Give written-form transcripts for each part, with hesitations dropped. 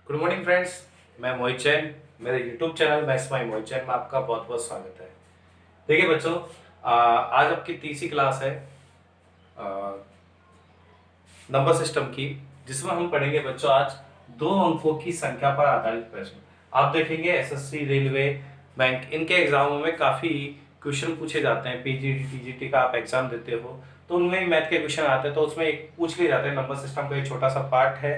Good morning friends, मैं मोहित जैन। मेरे YouTube channel maths by मोहित जैन में आपका बहुत बहुत स्वागत है। देखिए बच्चों, आज आपकी तीसरी क्लास है नंबर सिस्टम की, जिसमें हम पढ़ेंगे बच्चों आज दो अंकों की संख्या पर आधारित प्रश्न। आप देखेंगे एसएससी, रेलवे, बैंक, इनके एग्जामों में काफी क्वेश्चन पूछे जाते हैं। पीजीटी टीजीटी का आप एग्जाम देते हो तो उनमें मैथ के क्वेश्चन आते हैं, तो उसमें एक पूछ लिए जाते हैं। नंबर सिस्टम का एक छोटा सा पार्ट है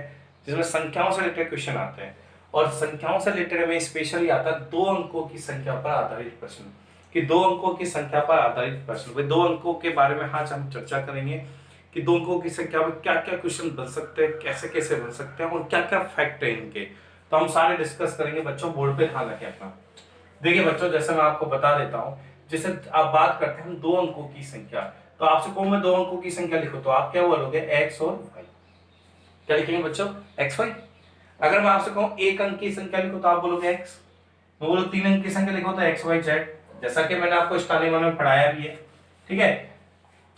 जिसमें संख्याओं से रिलेटेड क्वेश्चन आते हैं, और संख्याओं से रिलेटेड में स्पेशली आता है दो अंकों की संख्या पर आधारित प्रश्न। कि दो अंकों की संख्या पर आधारित प्रश्न, भाई दो अंकों के बारे में आज हम चर्चा करेंगे कि दो अंकों की संख्या में क्या क्या क्वेश्चन बन सकते हैं, कैसे कैसे बन सकते हैं, और क्या क्या फैक्ट है इनके। तो हम सारे डिस्कस करेंगे बच्चों। बोर्ड पे ध्यान रखें अपना। देखिए बच्चों, जैसे मैं आपको बता देता हूं, जैसे आप बात करते हैं हम दो अंकों की संख्या, तो आपसे कहूं मैं दो अंकों की संख्या लिखो, तो आप क्या बोलोगे? एक्स और वाई। क्या लिखेंगे बच्चों? X Y. अगर मैं आपसे कहूं एक अंक की संख्या लिखो, तो आप बोलोगे एक्स। मैं बोलो तीन अंक की संख्या लिखो, तो एक्स वाई जेड, जैसा कि मैंने आपको स्टार्टिंग में पढ़ाया भी है। ठीक है,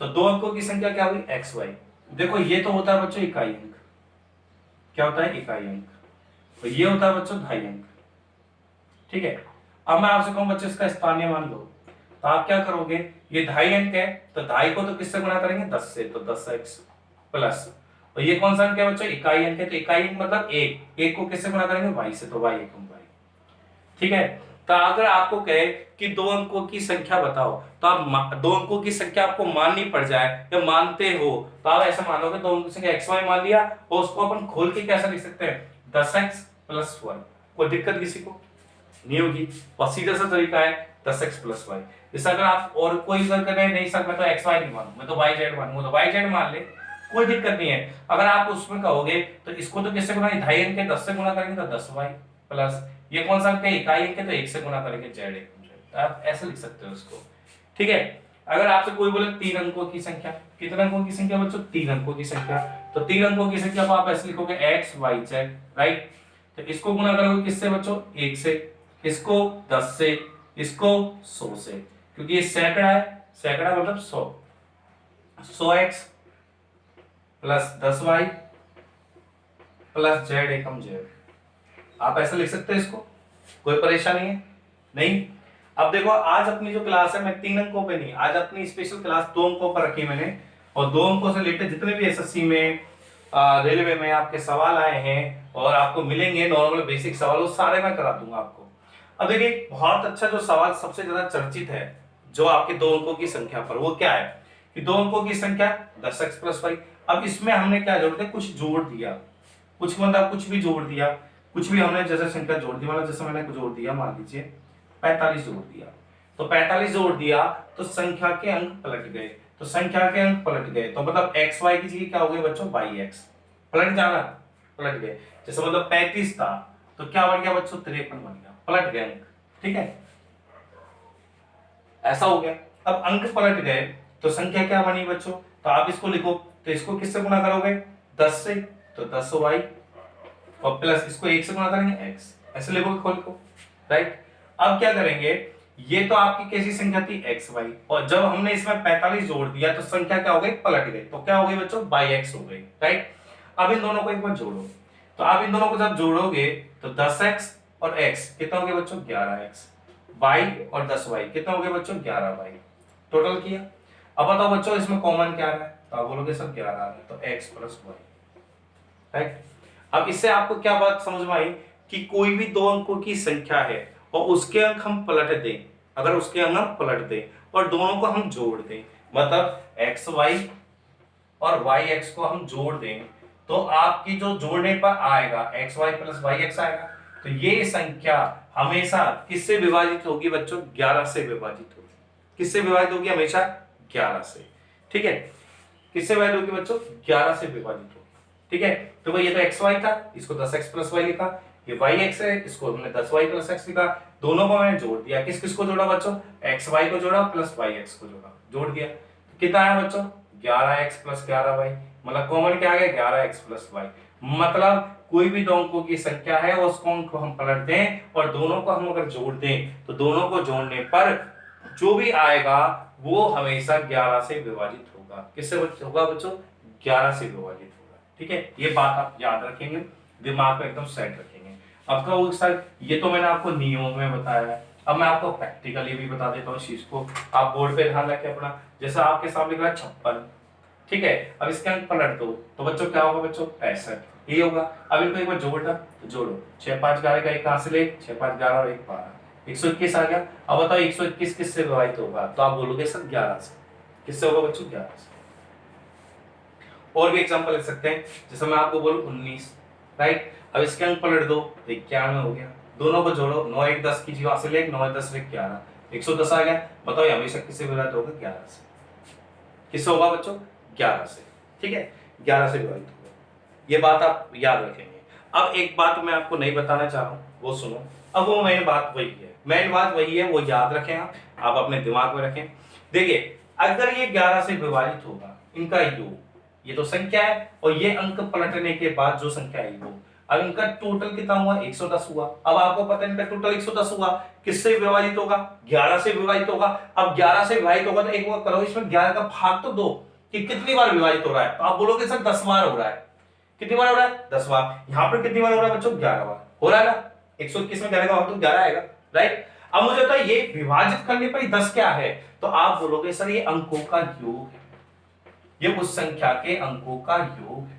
तो दो अंकों की संख्या क्या हुई? X Y. देखो ये तो होता है बच्चों इकाई अंक। क्या होता है? इकाई अंक। तो ये होता है बच्चों ढाई अंक। ठीक है, अब मैं आपसे कहूं बच्चों इसका स्थानीय मान लो, तो आप क्या करोगे? ये ढाई अंक है, तो ढाई को तो किससे गुणा करेंगे? 10 से, तो 10x प्लस। और ये कौन सा अंक है बच्चों? इकाई अंक है, तो इकाई अंक मतलब एक। एक को किससे गुणा करेंगे? y से, तो y एकम y। ठीक है, तो अगर आपको कहे कि दो अंकों की संख्या बताओ, तो आप दो अंकों की संख्या आपको माननी पड़ जाए या मानते हो, तो आप ऐसा मानोगे दो अंकों की संख्या एक्स वाई मान लिया, और उसको अपन खोल के कैसा लिख सकते हैं? 10x plus 1। कोई दिक्कत किसी को नहीं होगी, और सीधा सा तरीका है 10x प्लस वाई। जैसे अगर आप और कोई अगर करें नहीं सर मैं तो एक्स वाई नहीं मानू, मैं तो वाई जेड मानूंगा, तो वाई जेड मान ले, कोई दिक्कत नहीं है। अगर आप उसमें कहोगे तो इसको तो किससे गुणा? ढाई अंक के 10 से गुणा करेंगे तो 10y प्लस ये कौन सा अंक है? इकाई अंक है, तो 1 से गुणा करेंगे जेड एकम जेड। आप ऐसे लिख सकते हो उसको। ठीक है, अगर आपसे कोई बोले तीन अंकों की संख्या, कितने अंकों की संख्या बच्चों? तीन अंकों की संख्या, तो तीन अंकों की संख्या को आप ऐसे लिखोगे एक्स वाई जेड, राइट। तो इसको गुणा करोगे किससे बच्चों? 1 से, इसको 10 से, इसको 100 से, क्योंकि ये सैकड़ा है, सैकड़ा मतलब 100। 100x plus 10y plus Z एकम जेड। आप ऐसा लिख सकते हैं इसको, कोई परेशानी है नहीं। अब देखो आज अपनी जो क्लास है, मैं तीन अंकों पे नहीं, आज अपनी स्पेशल क्लास दो अंकों पर रखी मैंने, और दो अंकों से रिलेटेड जितने भी एसएससी में, रेलवे में आपके सवाल आए हैं और आपको मिलेंगे नॉर्मल बेसिक सवाल, वो सारे मैं करा दूंगा आपको। अब देखिए बहुत अच्छा जो सवाल सबसे ज्यादा चर्चित है जो आपके दो अंकों की संख्या पर, वो क्या है कि दो अंकों की संख्या 10x प्लस वाई। अब इसमें हमने क्या जोड़ दिया? कुछ जोड़ दिया, कुछ मतलब कुछ भी जोड़ दिया, कुछ भी हमने जैसे संख्या जोड़ दी, मतलब जैसे मैंने जोड़ दिया, मान लीजिए 45 जोड़ दिया, तो 45 जोड़ दिया तो संख्या के अंक पलट गए, तो संख्या के अंक पलट गए तो मतलब एक्स वाई की जगह क्या हो गई बच्चों? By x. पलट जाना, पलट गए। जैसे मतलब 35 था तो क्या बन गया बच्चों? 53 बन गया, पलट गए अंक। ठीक है, ऐसा हो गया। अब अंक पलट गए तो संख्या क्या बनी बच्चों? तो आप इसको लिखो, तो इसको किससे गुणा करोगे? 10 से, तो 10y, और प्लस इसको 1 से गुणा करेंगे x, ऐसे लिखोगे खोल को, राइट। अब क्या करेंगे? ये तो आपकी कैसी संख्या थी? एक्स वाई, और जब हमने इसमें 45 जोड़ दिया तो संख्या क्या हो गई? पलट गई, तो क्या हो गई बच्चों? बाई एक्स हो गई, राइट। अब इन दोनों को एक बार जोड़ो, तो आप इन दोनों को जब जोड़ोगे तो 10x और x कितना हो गया बच्चों? 11x। y और 10y कितना हो गया बच्चों? 11y। टोटल किया। अब बताओ बच्चों इसमें कॉमन क्या है? तो आप बोलोगे सर 11 है, तो x प्लस वाई, राइट। अब इससे आपको क्या बात समझ में आई कि कोई भी दो अंकों की संख्या है और उसके अंक हम पलट दें, अगर उसके अंक हम पलट दें और दोनों को हम जोड़ दें, मतलब एक्स वाई और वाई एक्स को हम जोड़ दें, तो आपकी जो जोड़ने पर आएगा X Y plus Y X आएगा। तो ये संख्या हमेशा किससे विभाजित होगी बच्चों? 11 से विभाजित होगी। किससे विभाजित होगी? हमेशा 11 से। ठीक है, किससे विभाजित होगी बच्चों? 11 से विभाजित होगी। ठीक है, तो भाई ये तो एक्स वाई था, इसको 10x प्लस वाई लिखा, ये वाई एक्स है, इसको हमने 10y प्लस एक्स लिखा, दोनों को मैंने जोड़ दिया। किस किस को जोड़ा बच्चों? एक्स वाई को जोड़ा प्लस वाई एक्स को जोड़ा, जोड़ दिया। कितना आया बच्चों? 11x प्लस 11y, मतलब कॉमन क्या आ गया? 11x plus Y. मतलब कोई भी दो अंकों की संख्या है उसको अंक को हम पलट दें और दोनों को हम अगर जोड़ दें तो दोनों को जोड़ने पर जो भी आएगा वो हमेशा 11 से विभाजित होगा। किससे होगा बच्चों? 11 से विभाजित होगा। ठीक है, ये बात आप याद रखेंगे। दिमाग में एकदम सेट रखेंगे। अब का वो सर ये तो मैंने आपको नियमों में बताया है, अब मैं आपको प्रैक्टिकली भी बता देता हूँ इस चीज को। आप बोर्ड पे ध्यान रखें अपना, जैसा आपके सामने लिखा है 56, ठीक है, अब इसके अंक पलट दो तो बच्चों क्या होगा बच्चों 65, ये होगा। अब इनको एक बार जोड़ना तो जोड़ो, 6 5 11 का एक कहां से ले, 6 5 11 और 1 12, 121 आ गया। अब बताओ 121 किससे विभाजित होगा, तो आप बोलोगे सर 11 से। किससे होगा बच्चों 11 से। और भी एग्जांपल ले सकते हैं, जैसे मैं आपको बोलूं 19, राइट, अब इसके अंक पलट दो तो 91 हो गया। दोनों को जोड़ो, 9 1 10 कीजिए, वहां से ले 9 10 1 11, 110 आ गया। बताओ ये हमेशा किससे विभाजित होगा 11 से। किससे होगा बच्चों 11 से, ठीक है, 11 से विभाजित होगा। ये बात आप याद रखेंगे। अब एक बात मैं आपको नहीं बताना चाह रहा हूं, वो सुनो। अब वो मेन बात वही है, मेन बात वही है, वो याद रखें आप अपने दिमाग में रखें। देखिए अगर ये 11 से विभाजित होगा इनका योग, ये तो संख्या है, और ये अंक पलटने के बाद जो संख्या है वो, अब इनका टोटल कितना हुआ 110 हुआ। अब आपको पता है इनका टोटल 110 हुआ, किससे विभाजित होगा 11 से विभाजित होगा। अब 11 से विभाजित होगा तो एक बार करो, इसमें 11 का भाग तो दो कि कितनी बार विभाजित हो रहा है, तो आप बोलोगे सर 10 बार हो रहा है। कितनी बार हो रहा है 10 बार। यहां पर कितनी बार हो रहा है बच्चों 11 बार हो रहा है ना। 121 में 11 का भाग तो 11 आएगा, राइट। अब मुझे बताइए ये विभाजित करने पर 10 क्या है, तो आप बोलोगे सर ये अंकों का योग है, ये उस संख्या के अंकों का योग है,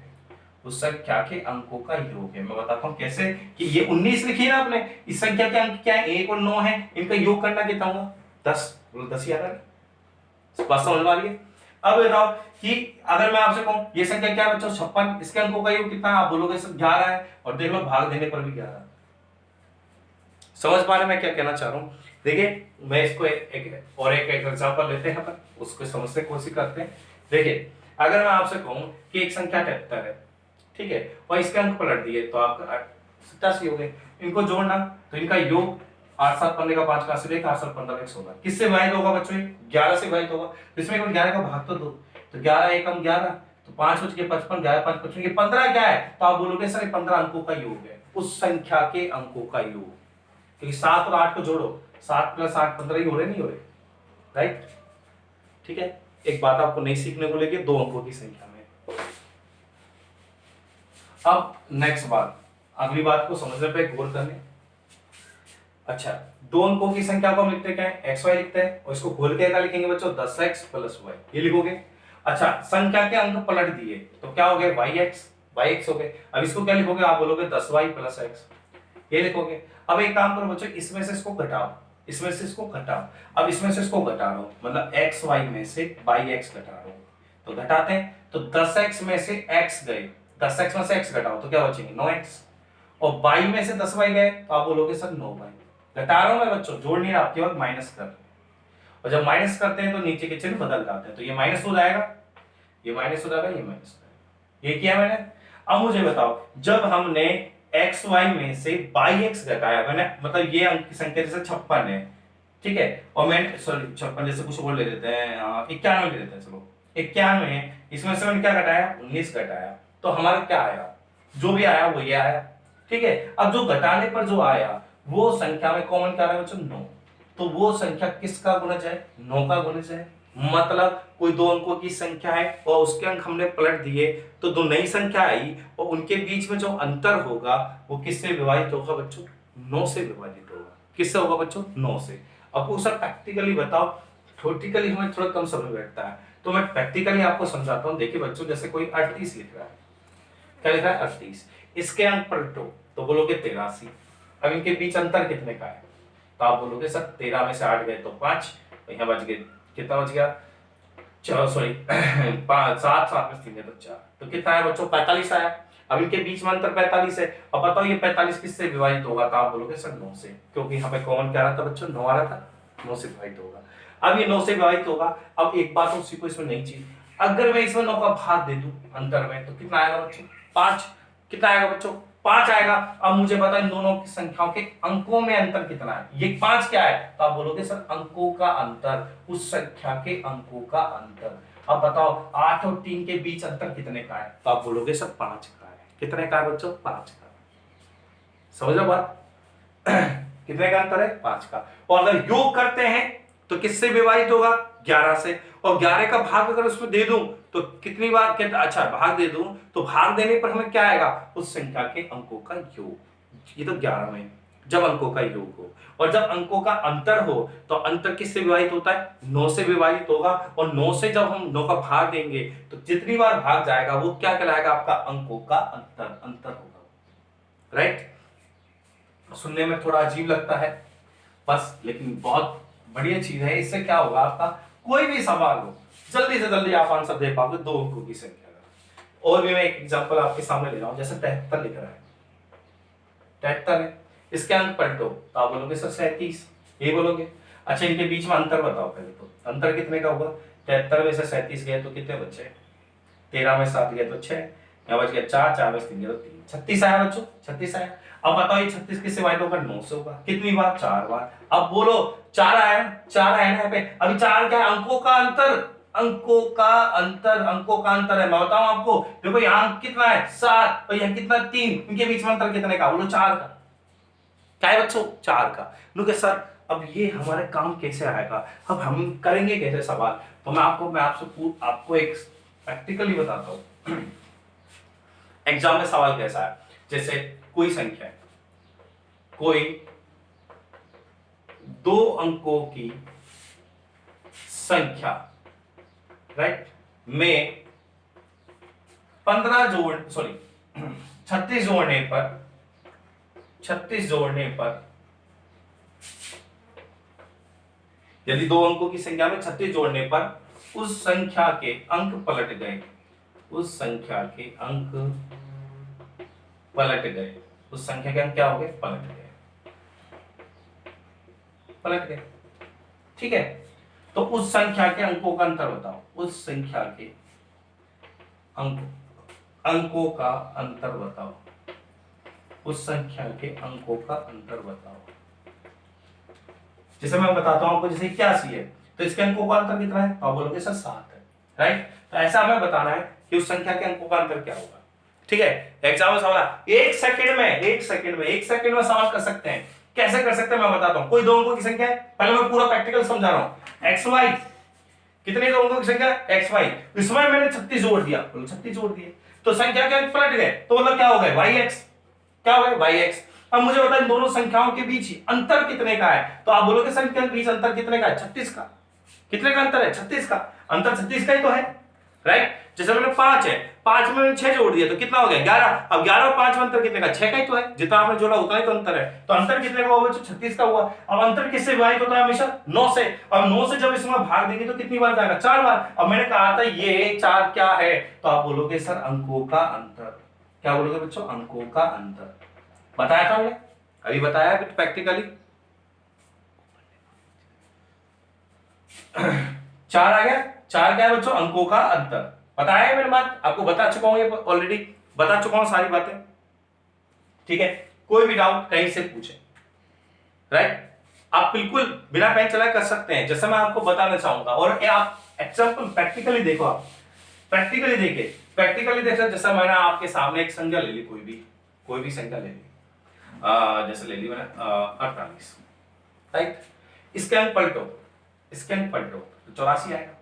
उस संख्या के अंकों का योग है। मैं बताता हूं कैसे, कि ये 19 लिखी है ना आपने, इस संख्या के अंक क्या है 1 और 9 है, इनका योग करना कितना हुआ 10, बोलो 10 ही आ रहा है। बात समझ में आ रही है। अब बताओ कि अगर मैं आपसे कहूं ये संख्या क्या है बच्चों 56, इसके अंकों का योग कितना है, आप बोलोगे सर 11 है, और देख लो भाग देने पर भी 11। समझ पा रहे मैं क्या कहना चाह रहा हूं। देखिए मैं इसको एक एग्जांपल लेते हैं अपन, उसको समझने की कोशिश करते हैं। देखिए अगर मैं आपसे कहूं कि एक संख्या 73 है, ठीक है, और इसके अंक पलट दिए तो आपका 87 हो गए। इनको जोड़ना तो इनका योग 8 7 15 का 5 का से लेकर 8 7 15 16, किससे विभाजित होगा बच्चों 11 से विभाजित होगा। तो इसमें 11 का भाग तो दो, तो 11 एकम 11, तो 5 बच के 55, 11 5 55, ये 15 क्या है, तो आप बोलोगे सर ये 15 अंकों का योग है, उस संख्या के अंकों का योग। क्योंकि 7 और 8 को जोड़ो, 7 + 8 15 ही हो रहे, नहीं हो रहे, राइट, ठीक है। एक बात आपको नहीं सीखने को लेके, दो अंकों की संख्या में। अब नेक्स्ट बात, अगली बात को समझने पे गौर करने। अच्छा, दो अंकों की संख्या को हम लिखते क्या है xy लिखते हैं, और इसको खोल के क्या लिखेंगे बच्चों 10x + y, ये लिखोगे। अच्छा संख्या के अंक पलट दिए तो क्या हो गए yx हो गए। अब इसको क्या लिखोगे, आप बोलोगे 10y + x, ये लिखोगे। अब एक काम करो बच्चों, इसमें से इसको घटाओ, इसमें से इसको घटाओ। अब इसमें से इसको घटा लो, मतलब xy में से yx घटा लो, तो घटाते हैं तो 10x में से x गए, 10x में से x घटाओ तो क्या बचेंगे 9x, और y में से 10y गए तो आप बोलोगे सर 9y। घटा रहा हूं मैं बच्चों, जोड़ नहीं रहा, आप केवल माइनस कर रहे हैं, और जब माइनस करते हैं तो नीचे के चिन्ह बदल जाते हैं, तो ये माइनस हो जाएगा, ये माइनस हो जाएगा, ये माइनस हो जाएगा। ये किया मैंने। अब मुझे बताओ जब हमने एक्स वाई में से बाई एक्स घटाया, मैंने मतलब ये अंक की संख्या जैसे 56 है, ठीक है, और मैंने सॉरी 56 जैसे कुछ और ले लेते हैं 91 ले लेते हैं, चलो 91 है, इसमें से मैंने क्या घटाया 19 घटाया, तो हमारा क्या आया, जो भी आया वो ये आया, ठीक है। अब जो घटाने पर जो आया वो संख्या में कॉमन क्या रहा बच्चों 9, तो वो संख्या किसका गुणज है 9 का गुणज है। मतलब कोई दो अंकों की संख्या है और उसके अंक हमने पलट दिए तो दो नई संख्या आई, और उनके बीच में जो अंतर होगा वो किससे विभाजित होगा बच्चों 9 से विभाजित होगा। किससे होगा बच्चों 9 से। अब सर प्रैक्टिकली बताओ, थ्योरेटिकली हमें थोड़ा कम समझ बैठता है, तो मैं प्रैक्टिकली आपको समझाता हूँ। देखिए बच्चों जैसे कोई 38 लिख रहा है, क्या लिखा है 38, इसके अंक पलटो तो बोलोगे 83। अब इनके बीच अंतर कितने का है, तो आप बोलोगे सर 13 में से 8 गए तो 5, यहाँ बच गए, कितना बच गया चलो सॉरी 5 7 7 में 3 है तो 4, तो कितना है बच्चों 45 आया। अब इनके बीच में अंतर 45 है, अब बताओ ये 45 किससे विभाजित होगा, तो आप बोलोगे सर 9 से, क्योंकि यहाँ पे कॉमन क्या रहा था बच्चों 9 आ रहा था, 9 से विभाजित होगा। अब ये 9 से विभाजित होगा। अब एक बात और सीखो इसमें नई चीज, अगर मैं इसमें 9 का भाग दे दूं अंतर में तो कितना आएगा बच्चों 5, कितना आएगा बच्चों 5 आएगा। अब मुझे पता है दोनों की संख्याओं के अंकों में अंतर कितना है, ये 5 क्या है, तो आप बोलोगे सर अंकों का अंतर, उस संख्या के अंकों का अंतर। अब बताओ 8 और 3 के बीच अंतर कितने का है, तो आप बोलोगे सर 5 का है। कितने का है बच्चों 5 का। समझो बात कितने का अंतर है 5 का। और अगर योग करते हैं तो किससे विभाजित होगा 11 से, और 11 का भाग अगर उसमें दे दूं तो कितनी बार अच्छा भाग दे दूं तो भाग देने पर हमें क्या आएगा, उस संख्या के अंकों का योग। ये तो 11 में जब अंकों का योग हो, और जब अंकों का अंतर हो तो अंतर किससे विभाजित होता है, 9 से विभाजित होगा, और 9 से जब हम 9 का भाग देंगे तो जितनी बार भाग जाएगा वो क्या कहलाएगा, आपका अंकों का अंतर अंतर होगा। राइट, सुनने में थोड़ा अजीब लगता है बस, लेकिन बहुत बढ़िया चीज है। इससे क्या होगा, आपका कोई भी सवाल हो जल्दी से जल्दी आप आंसर दे पाओगे 2 अंकों की संख्या का। और भी मैं एक एग्जांपल आपके सामने ले रहा हूं, जैसे 73 लिख रहा है, 73 है, इसके अंक पलटो तो आप बोलोगे सर 37, ये बोलोगे। अच्छा इनके बीच में अंतर बताओ पहले, तो अंतर कितने का होगा, 73 में से 37 गए तो कितने बचे, 13 में 7 गए तो 6, यहाँ बच गया 4, 4 में 3 गए तो 3, 36 आया बच्चों, 36 आया। अब बताओ ये 36 किससे डिवाइड होगा, 9 से होगा, कितनी बार, 4 बार। अब बोलो 4 आया, 4 आया ना यहाँ पे, अभी 4 क्या है, अंकों का अंतर, अंकों का अंतर, अंकों का अंतर है। मैं बताऊं आपको, देखो यहाँ कितना है 7 और यहाँ कितना 3, इनके बीच में अंतर कितने का, बोलो 4 का। क्या है बच्चों, 4 का। लोग सर अब ये हमारे काम कैसे आएगा, अब हम करेंगे कैसे सवाल, तो मैं आपको एक प्रैक्टिकली बताता हूं। एग्जाम में सवाल कैसा है, जैसे कोई संख्या है, कोई 2 अंकों की संख्या, राइट, में 36 जोड़ने पर यदि 2 अंकों की संख्या में 36 जोड़ने पर उस संख्या के अंक पलट गए, उस संख्या के अंक पलट गए, उस संख्या के अंक क्या हो गए, पलट गए, पलट गए। ठीक है, तो उस संख्या के अंकों का अंतर बताओ, उस संख्या के अंकों का अंतर बताओ, उस संख्या के अंकों का अंतर बताओ। जैसे मैं बताता हूं आपको, जैसे 81 है तो इसके अंकों का अंतर कितना है, तो आप बोलोगे सर 7 है, राइट। तो ऐसा हमें बताना है कि उस संख्या के अंकों का अंतर क्या होगा। ठीक है, एग्जाम में सवाल एक सेकंड में सवाल कर सकते हैं। कैसे कर सकते हैं मैं बताता हूं। कोई 2 अंकों की संख्या है, पहले मैं पूरा प्रैक्टिकल समझा रहा हूं। एक्स वाई, कितने 2 अंकों की संख्या, एक्स वाई, इसमें मैंने 36 जोड़ दिया, बोलो 36 जोड़ दिए, तो संख्या के अंक पलट गए, तो मतलब क्या हो गए, वाई एक्स, क्या हो गए, वाई एक्स। अब मुझे बताएं दोनों संख्याओं के बीच अंतर कितने का है, तो आप बोलोगे संख्या के बीच अंतर कितने का है, 36 का। कितने का अंतर है, 36 का। अंतर 36 का ही तो है, राइट। जैसे मैंने 5 है, 5 में मैंने 6 जोड़ दिया तो कितना हो गया, 11। अब 11 और 5 में अंतर कितने का, 6 का ही तो है। जितना आपने जोड़ा उतना ही तो अंतर है, तो अंतर कितने का होगा, 36 का हुआ। अब अंतर किससे विभाजित होता है, हमेशा 9 से। अब 9 से जब इसमें भाग देंगे तो कितनी बार जाएगा, 4 बार। अब मैंने कहा था ये 4 क्या है, तो आप बोलोगे सर अंकों का अंतर। क्या बोलोगे बच्चों, अंकों का अंतर। बताया था मैंने, अभी बताया कुछ प्रैक्टिकली। 4 आ गया, 4 क्या है बच्चों, अंकों का अंतर। बताया है मैंने बात, आपको बता चुका हूं, ये ऑलरेडी बता चुका हूं सारी बातें। ठीक है, कोई भी डाउट कहीं से पूछे, राइट। आप बिल्कुल बिना पेन चलाए कर सकते हैं, जैसे मैं आपको बताना चाहूंगा। और आप एग्जांपल प्रैक्टिकली देखो, आप प्रैक्टिकली देखिए, जैसा मैंने आपके सामने एक संख्या ले ली, कोई भी संख्या ले ली, जैसे ले ली मैंने 48, राइट। इसके अंक पलटो, तो 84 आएगा।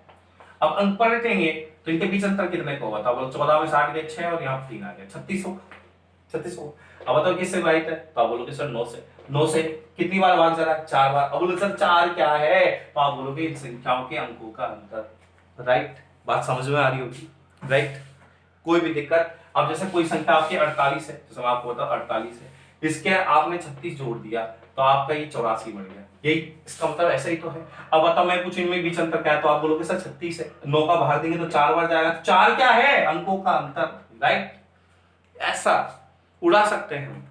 अब अंक पलटेंगे तो इनके बीच अंतर कितने का होगा, तो 14 में 60 गए 6 और यहाँ 3 आ गया, 36 होगा। अब बताओ किससे विभाजित है, तो आप बोलोगे सर 9 से कितनी बार भाग जा रहा है, 4 बार। अब बोलोगे सर 4 क्या है, तो आप बोलोगे इन संख्याओं के अंकों का अंतर, राइट। बात समझ में आ रही होगी, राइट। कोई भी दिक्कत। अब जैसे कोई संख्या आपकी 48 है, जैसे मैं आपको बताऊं 48 है, इसके आपने 36 जोड़ दिया तो आपका ये 84 बन गया, यही इसका मतलब ऐसा ही तो है। अब बताओ मैं पूछूं इनमें बीच अंतर क्या है, तो आप बोलोगे सर 36 है, 9 का भाग देंगे तो 4 बार जाएगा, तो 4 क्या है, अंकों का अंतर, राइट। ऐसा उड़ा सकते हैं।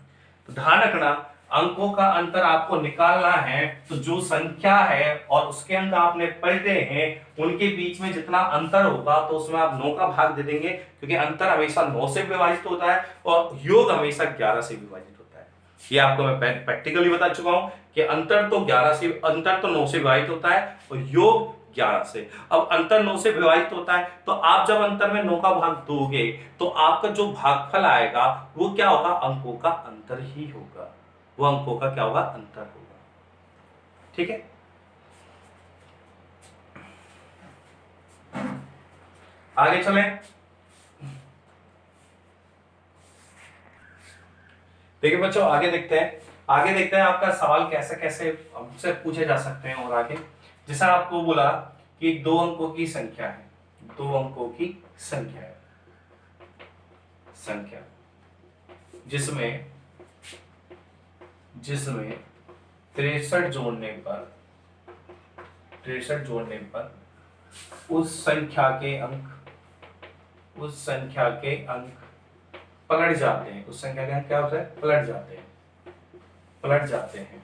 तो ध्यान रखना, अंकों का अंतर आपको निकालना है, तो जो संख्या है और उसके अंक आपने पलटे हैं उनके बीच में जितना अंतर होगा तो उसमें आप 9 का भाग दे देंगे, क्योंकि अंतर हमेशा 9 से विभाजित होता है और योग हमेशा 11 से विभाजित होता है। ये आपको मैं प्रैक्टिकली बता चुका हूं कि अंतर तो 9 से विभाजित होता है और योग 11 से। अब अंतर 9 से विभाजित होता है, तो आप जब अंतर में 9 का भाग दोगे तो आपका जो भागफल आएगा वो क्या होगा, अंकों का अंतर ही होगा, वो अंकों का क्या होगा, अंतर होगा। ठीक है, आगे चले। देखिए बच्चों आगे देखते हैं आपका सवाल कैसे कैसे हमसे पूछे जा सकते हैं। और आगे जैसा आपको बोला कि 2 अंकों की संख्या है, 2 अंकों की संख्या है, संख्या जिसमें 63 जोड़ने पर उस संख्या के अंक पलट जाते हैं। उस संख्या के अंक क्या होता है? पलट जाते हैं।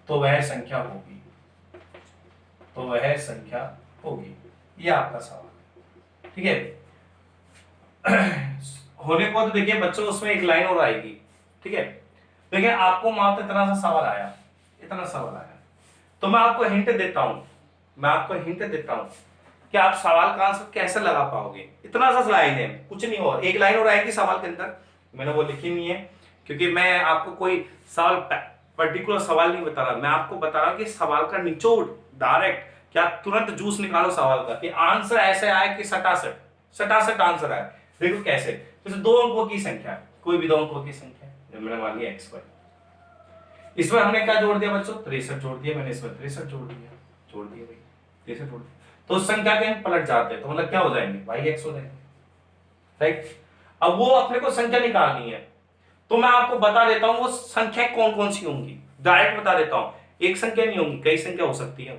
तो वह संख्या होगी। ये आपका सवाल है, ठीक है। होने को तो देखिए बच्चों उसमें एक लाइन और आएगी, ठीक है। देखिए आपको मात्र इतना सा सवाल आया, तो मैं आपको हिंट देता हूं कि आप सवाल का आंसर कैसे लगा पाओगे। इतना सा लाइन है, कुछ नहीं हो, एक लाइन और आएगी सवाल के अंदर, मैंने वो लिखी नहीं है क्योंकि मैं आपको कोई सवाल पर्टिकुलर सवाल नहीं बता रहा, मैं आपको बता रहा हूं कि सवाल का निचोड़ डायरेक्ट, क्या तुरंत जूस निकालो सवाल का कि आंसर ऐसे आए कि सटासट आंसर आए। देखो कैसे, जैसे 2 अंकों की संख्या, कोई भी 2 अंकों की संख्या, मैंने मान लिया x, इसमें हमने क्या जोड़ दिया बच्चों? 63 जोड़ दिया, मैंने इसमें 63 जोड़ दिया भाई, 63 जोड़ दिया। तो उस संख्या के अंक पलट जाते हैं, तो मतलब क्या हो जाएंगे? भाई x हो जाएंगे, राइट। अब वो अपने को संख्या निकालनी है, तो मैं आपको बता देता हूं वो संख्या कौन कौन सी होंगी, डायरेक्ट बता देता हूं। एक संख्या नहीं होंगी, कई संख्या हो सकती है।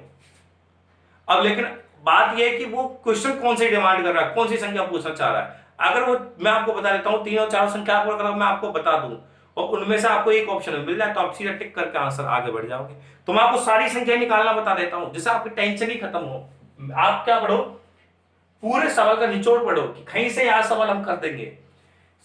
अब लेकिन बात यह है कि वो क्वेश्चन कौन सी डिमांड कर रहा है, कौन सी संख्या पूछना चाह रहा है। अगर वो मैं आपको बता देता हूं 3 और 4 संख्या अगर मैं आपको बता दूं और उनमें से आपको एक ऑप्शन मिल जाए तो आप सीधा टिक करके आंसर आगे बढ़ जाओगे। तो मैं आपको सारी संख्या निकालना बता देता हूं जिससे आपकी टेंशन ही खत्म हो। आप क्या पढ़ो, पूरे सवाल का निचोड़ पढ़ो कि कहीं से यहां सवाल हम कर देंगे।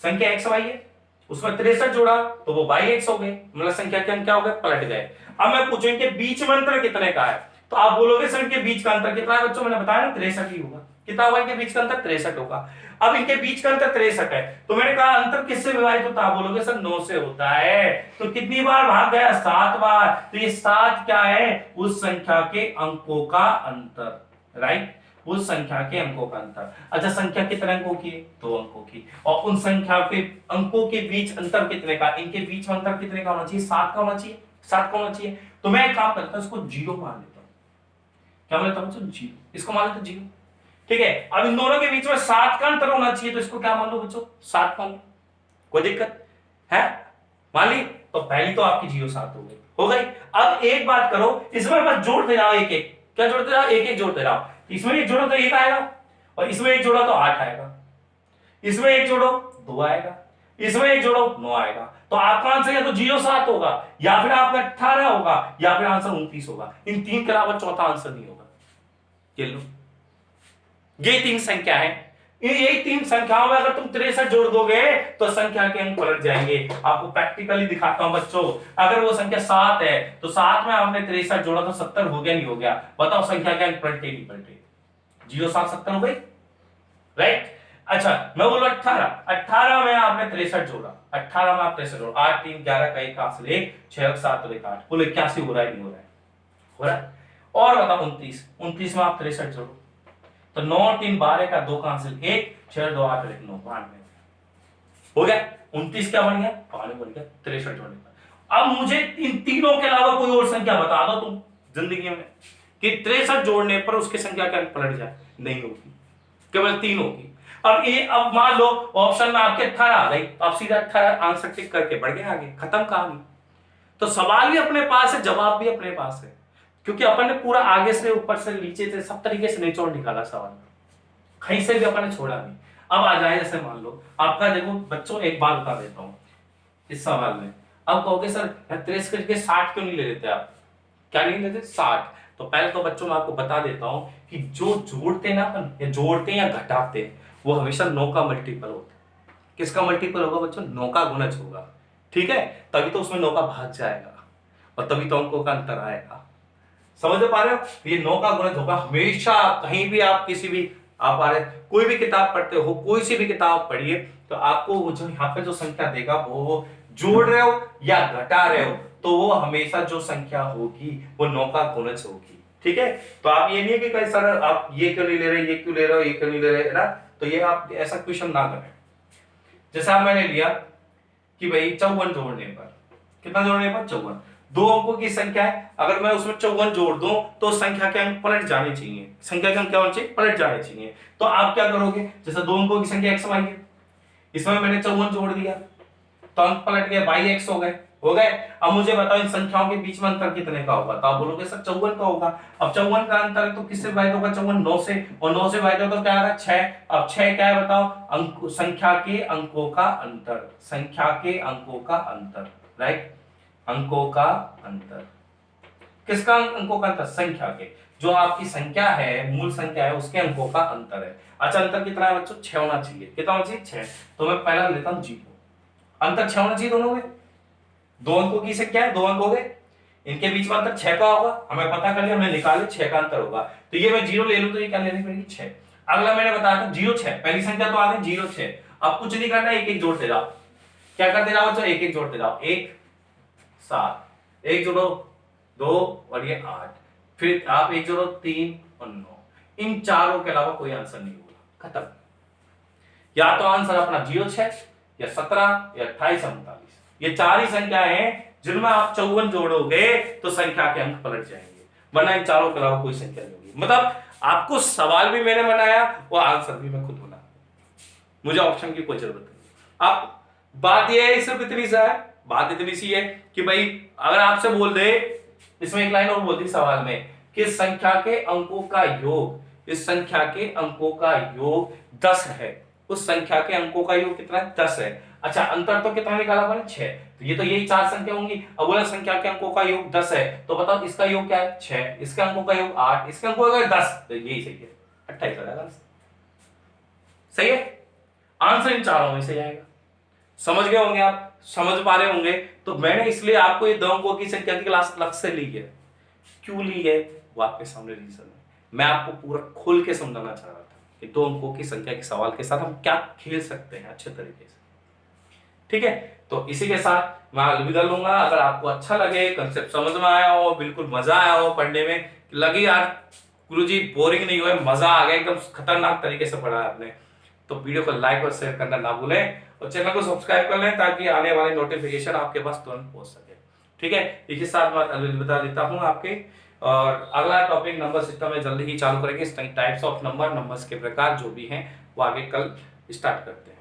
संख्या x y है, उसमें 63 जोड़ा तो वो y x हो गए, मतलब संख्या के अंक क्या हो गए? पलट गए। अब मैं पूछूं इनके बीच में अंतर कितने का है, तो आप बोलोगे सर इनके बीच का अंतर कितना है बच्चों? मैंने बताया ना 63 ही होगा। कितना होगा इनके बीच का अंतर? 63 होगा। अब इनके बीच का अंतर 63 है, तो मैंने कहा अंतर किससे विभाजित होता है? आप बोलोगे सर 9 से होता है। तो कितनी बार भाग गया? 7 बार। तो ये 7 क्या है? उस संख्या के अंकों का अंतर, राइट, उस संख्या के अंकों का अंतर। अच्छा, संख्या कितने अंकों की है? 2 अंकों की। और उन संख्या के अंकों के बीच अंतर कितने का? इनके बीच में अंतर कितने का होना चाहिए? 7 का होना चाहिए, 7 का होना चाहिए। तो मैं एक काम करता हूं, इसको 0 मान लेता हूं। क्या मान लेता हूं? 0, इसको मान लेता हूं 0, ठीक है। अब इन दोनों के बीच में 7 का अंतर होना चाहिए, तो इसको क्या मान लो बच्चों? 7 मान लो, कोई दिक्कत है? मान ली, तो पहली तो आपकी 0 7 हो गई। अब एक बात करो, इसमें बस जोड़ते जाओ एक एक। क्या जोड़ते जाओ? एक एक जोड़ते जाओ। इसमें एक जोड़ो तो 1 आएगा, और इसमें एक जोड़ा तो 8 आएगा, इसमें एक जोड़ो 2 आएगा, इसमें एक जोड़ो 9 आएगा। तो आपका आंसर या तो 0 7 होगा, या फिर आपका 18 होगा, या फिर आंसर 29 होगा। इन 3 के अलावा चौथा आंसर नहीं होगा। ये लो, ये 3 संख्या है। यही 3 संख्याओं में अगर तुम 63 जोड़ दोगे तो संख्या के अंक पलट जाएंगे। आपको प्रैक्टिकली दिखाता हूं बच्चों। अगर वो संख्या 7 है तो 7 में आपने 63 जोड़ा तो 70 हो गया, नहीं हो गया? बताओ संख्या के अंक पलटे नहीं पलटे? 0 7 70 हो गई, राइट। अच्छा, मैं बोलूं 18 में आपने 63 जोड़ा, 18 में आप 63 जोड़ा, 8 3 11 का 1 हासिल 1, 6 7 और 1 8, कुल 81 हो रहा है, नहीं हो रहा है? हो रहा है। और बताओ 29 में आप 63 जोड़ो तो 9 3 12 का 2 का हासिल 1, 6 2 8 और 1 9, 92 हो गया। 29 क्या बन गया? 92 बन गया 63 जोड़ने पर। अब मुझे इन तीनों के अलावा कोई और संख्या बता दो तुम जिंदगी में कि 63 जोड़ने पर उसकी संख्या क्या पलट जाए? नहीं होगी, केवल 3 होगी। अब मान लो ऑप्शन में आपके 18 आ गई, आप सीधा 18 आंसर टिक करके बढ़ गए आगे, खत्म कहानी। तो सवाल भी अपने पास है, जवाब भी अपने पास है, क्योंकि अपन ने पूरा आगे से ऊपर से नीचे से सब तरीके से निचोड़ निकाला सवाल, कहीं से भी अपन ने छोड़ा नहीं। अब आ जाए, जैसे मान लो आपका, देखो बच्चों एक बात बता देता हूं इस सवाल में। अब कहोगे सर 63 के 60 क्यों नहीं ले लेते आप? क्या नहीं लेते? 60। तो पहले तो बच्चों मैं आपको बता देता हूं कि जो जोड़ते ना अपन, या जोड़ते या घटाते, वो हमेशा 9 का मल्टीपल होता है। किसका मल्टीपल होगा बच्चों? 9 का गुणज होगा, ठीक है। तभी तो उसमें 9 का भाग जाएगा और तभी तो अंकों का अंतर आएगा। समझ पा रहे हो? ये 9 का गुणज होगा हमेशा। कहीं भी आप किसी भी आप आ रहे, कोई भी किताब पढ़ते हो, कोई सी भी किताब पढ़िए, तो आपको वो जो यहाँ पे जो संख्या देगा वो जोड़ रहे हो या घटा रहे हो, तो वो हमेशा जो संख्या होगी वो 9 का गुणज होगी, ठीक ठीक है, तो आप ये नहीं है कि कई सर आप ये क्यों नहीं ले रहे, ये क्यों ले रहे हो, ये क्यों नहीं ले रहे, है ना, तो ये आप ऐसा क्वेश्चन ना करें। जैसा मैंने लिया कि भाई 54 जोड़ने पर, कितना जोड़ने पर 54, दो अंकों की संख्या है, अगर मैं उसमें 54 जोड़ दूं तो संख्या के अंक पलट जाने चाहिए, संख्या के अंक क्या होने चाहिए, पलट जाने चाहिए। तो आप क्या करोगे, जैसे दो अंकों की संख्या x y है, इसमें मैंने 54 जोड़ दिया तो अंक पलट गए, बाई एक्स हो गए। अब मुझे बताओ इन संख्याओं के बीच में अंतर कितने का होगा, तो आप बोलोगे सर 54 का होगा। अब 54 का अंतर है तो किससे विभाजित होगा, 54 9 से, और 9 से विभाजित होगा तो क्या आएगा 6। अब 6 क्या है बताओ, अंक संख्या के अंकों का अंतर, संख्या के अंकों का अंतर, राइट, अंकों का अंतर, किसका अंकों का अंतर, संख्या के, जो आपकी संख्या है, मूल संख्या है, उसके अंकों का अंतर है। अच्छा अंतर कितना है बच्चों, 6 होना चाहिए, कितना होना चाहिए 6, तो मैं पहला लेता हूं 0, अंतर 6 होना चाहिए दोनों में, दो अंकों की संख्या है, दो अंक हो गए, इनके बीच में अंतर 6 का होगा, हमें पता कर लिया, हमने निकाले 6 का अंतर होगा, तो ये मैं 0 ले लूं तो ये क्या लेनी पड़ेगी 6। अगला मैंने बताया था 0 6, पहली संख्या तो आ गई 0 6, अब कुछ नहीं करना, एक एक जोड़ते जाओ, क्या करते जाओ बच्चों, एक एक जोड़ते जाओ, 1 7, एक जोड़ो 2 और ये 8, फिर आप एक जोड़ो 3 और 9, इन चारों के अलावा कोई आंसर नहीं होगा, खत्म। या तो आंसर अपना 0 6 या 17 या 28 39, ये चार ही संख्याएं हैं जिनमें आप 54 जोड़ोगे तो संख्या के अंक पलट जाएंगे, वरना इन चारों के अलावा कोई संख्या नहीं होगी। मतलब आपको सवाल भी मैंने बनाया और आंसर भी मैं खुद बना, मुझे ऑप्शन की कोई जरूरत नहीं। अब बात यह है, सिर्फ इतनी सा है, बात इतनी सी है कि भाई अगर आपसे बोल दे, इसमें एक लाइन और बोल दी सवाल में कि संख्या के अंकों का योग, इस संख्या के अंकों का योग 10 है, उस संख्या के अंकों का योग कितना है 10 है। अच्छा अंतर तो कितना निकाला मैंने 6, तो ये तो यही चार संख्या होंगी। अब बोला संख्या के अंकों का योग 10 है, तो बताओ इसका योग क्या है 6, इसके अंकों का योग 8, इसके अंकों का 10, तो यही सही है, 28 आ जाएगा, सही है, आंसर इन चारों में से आएगा। समझ गए होंगे आप, समझ पा रहे होंगे। तो मैंने इसलिए आपको ये दो अंकों की संख्या की क्लास अलग से ली है, क्यों ली है वो आपके सामने रीजन है, मैं आपको पूरा खोल के समझाना चाह रहा था कि दो अंकों की संख्या के सवाल के साथ हम क्या खेल सकते हैं अच्छे तरीके से, ठीक है। तो इसी के साथ मैं अलविदा लूंगा। अगर आपको अच्छा लगे, कंसेप्ट समझ में आया हो, बिल्कुल मजा आया हो पढ़ने में, लगी यार गुरुजी बोरिंग नहीं हुए, मजा आ गया, एकदम खतरनाक तरीके से पढ़ा है आपने, तो वीडियो को लाइक और शेयर करना ना भूलें और चैनल को सब्सक्राइब कर लें ताकि आने वाले नोटिफिकेशन आपके पास तुरंत पहुंच सके, ठीक है। इसी साथ मैं अलविदा देता हूं आपके, और अगला टॉपिक नंबर सिस्टम में जल्दी ही चालू करेंगे, टाइप्स ऑफ नंबर, नंबर्स के प्रकार जो भी हैं वो आगे कल स्टार्ट करते हैं।